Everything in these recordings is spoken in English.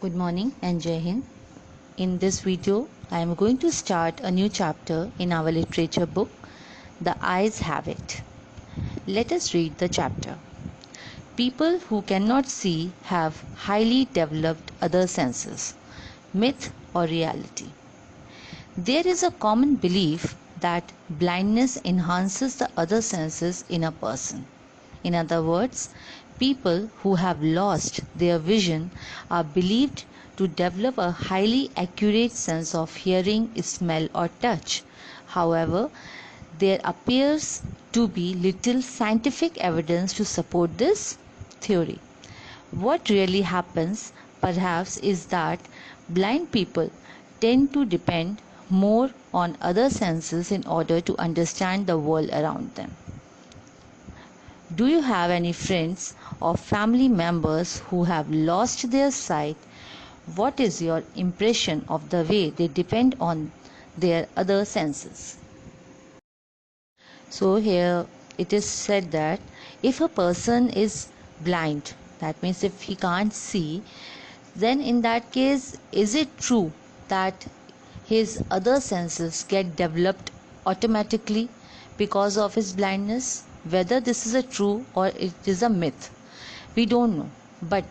Good morning and Jai Hind. In this video, I am going to start a new chapter in our literature book, The Eyes Have It. Let us read the chapter. People who cannot see have highly developed other senses, myth or reality. There is a common belief that blindness enhances the other senses in a person. In other words, people who have lost their vision are believed to develop a highly accurate sense of hearing, smell, or touch. However, there appears to be little scientific evidence to support this theory. What really happens, perhaps, is that blind people tend to depend more on other senses in order to understand the world around them. Do you have any friends or family members who have lost their sight? What is your impression of the way they depend on their other senses? So, here it is said that if a person is blind, that means if he can't see, then in that case, is it true that his other senses get developed automatically because of his blindness? Whether this is a true or it is a myth, we don't know. But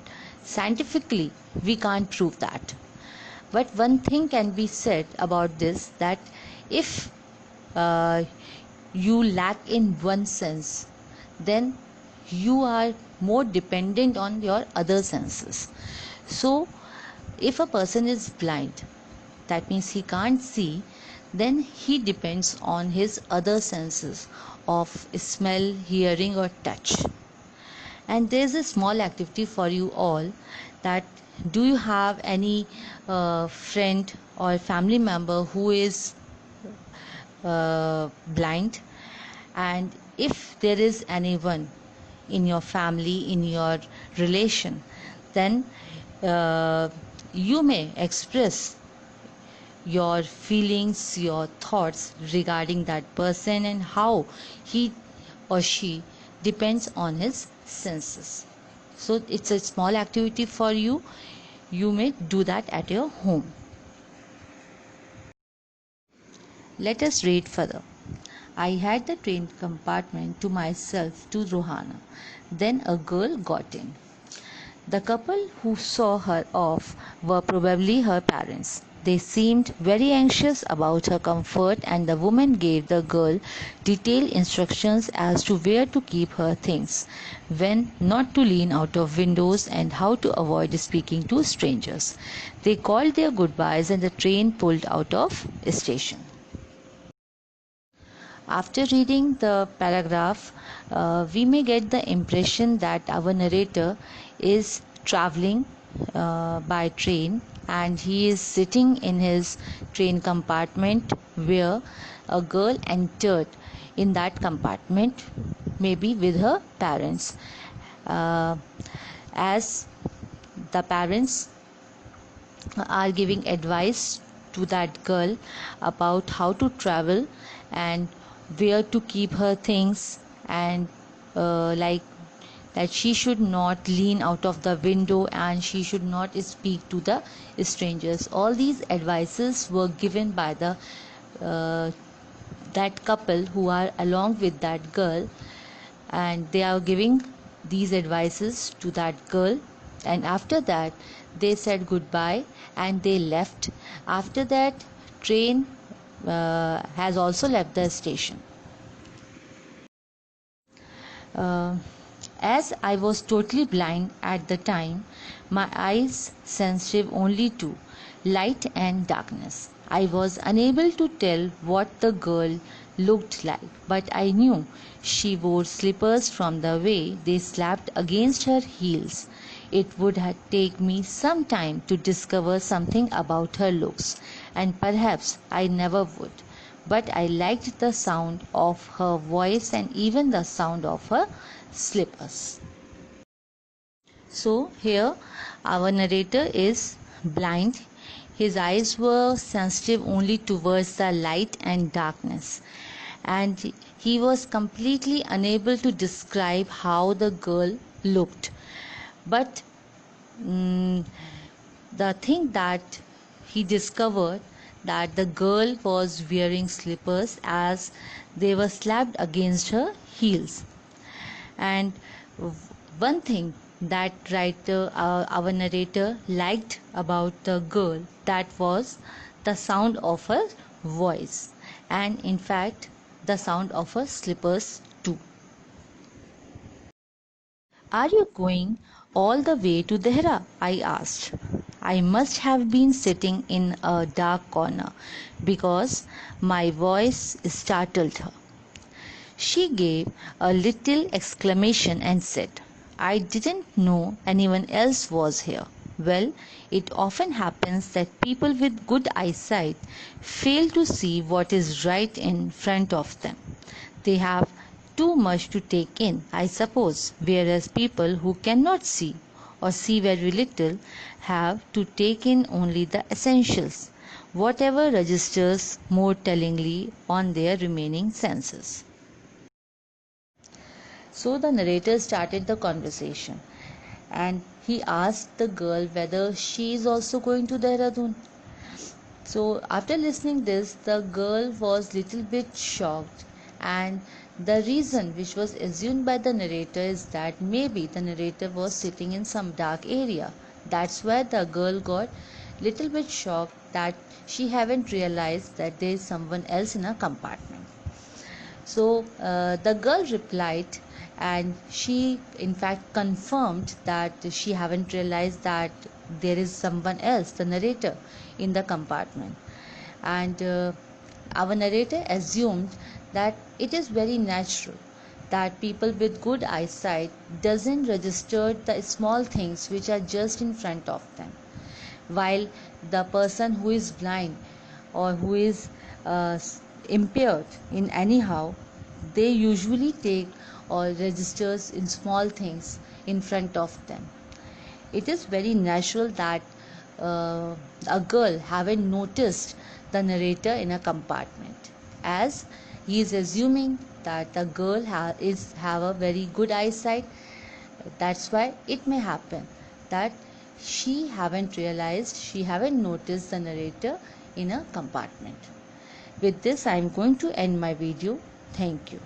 scientifically, we can't prove that. But one thing can be said about this, that if uh, you lack in one sense, then you are more dependent on your other senses. So, if a person is blind, that means he can't see, then he depends on his other senses of smell, hearing, or touch. And there's a small activity for you all, that do you have any friend or family member who is blind? And if there is anyone in your family, in your relation, then you may express your feelings, your thoughts regarding that person and how he or she depends on his senses. So it's a small activity for you. You may do that at your home. Let us read further. I had the train compartment to myself to Rohana. Then a girl got in. The couple who saw her off were probably her parents. They seemed very anxious about her comfort, and the woman gave the girl detailed instructions as to where to keep her things, when not to lean out of windows, and how to avoid speaking to strangers. They called their goodbyes and the train pulled out of station. After reading the paragraph, we may get the impression that our narrator is traveling by train and he is sitting in his train compartment where a girl entered in that compartment, maybe with her parents. As the parents are giving advice to that girl about how to travel and where to keep her things, and like that she should not lean out of the window and she should not speak to the strangers. All these advices were given by the that couple who are along with that girl, and they are giving these advices to that girl, and after that they said goodbye and they left. After that, train has also left the station. Uh, as I was totally blind at the time, my eyes sensitive only to light and darkness, I was unable to tell what the girl looked like, but I knew she wore slippers from the way they slapped against her heels. It would take me some time to discover something about her looks, and perhaps I never would. But I liked the sound of her voice and even the sound of her slippers. So, here our narrator is blind. His eyes were sensitive only towards the light and darkness, and he was completely unable to describe how the girl looked. But The thing that he discovered that the girl was wearing slippers as they were slapped against her heels. And one thing that our narrator liked about the girl, that was the sound of her voice, and in fact the sound of her slippers too. Are you going all the way to Dehra? I asked. I must have been sitting in a dark corner because my voice startled her. She gave a little exclamation and said, I didn't know anyone else was here. Well, it often happens that people with good eyesight fail to see what is right in front of them. They have too much to take in, I suppose, whereas people who cannot see or see very little have to take in only the essentials, whatever registers more tellingly on their remaining senses. So the narrator started the conversation and he asked the girl whether she is also going to Dehradun. So after listening this, the girl was little bit shocked, and the reason which was assumed by the narrator is that maybe the narrator was sitting in some dark area. That's why the girl got little bit shocked that she haven't realized that there is someone else in a compartment. So the girl replied, and she in fact confirmed that she haven't realized that there is someone else, the narrator, in the compartment. And our narrator assumed that it is very natural that people with good eyesight doesn't register the small things which are just in front of them, while the person who is blind or who is uh, impaired in anyhow, they usually take or registers in small things in front of them. It is very natural that a girl haven't noticed the narrator in a compartment, as he is assuming that the girl have a very good eyesight. That's why it may happen that she haven't noticed the narrator in a compartment. With this, I am going to end my video. Thank you.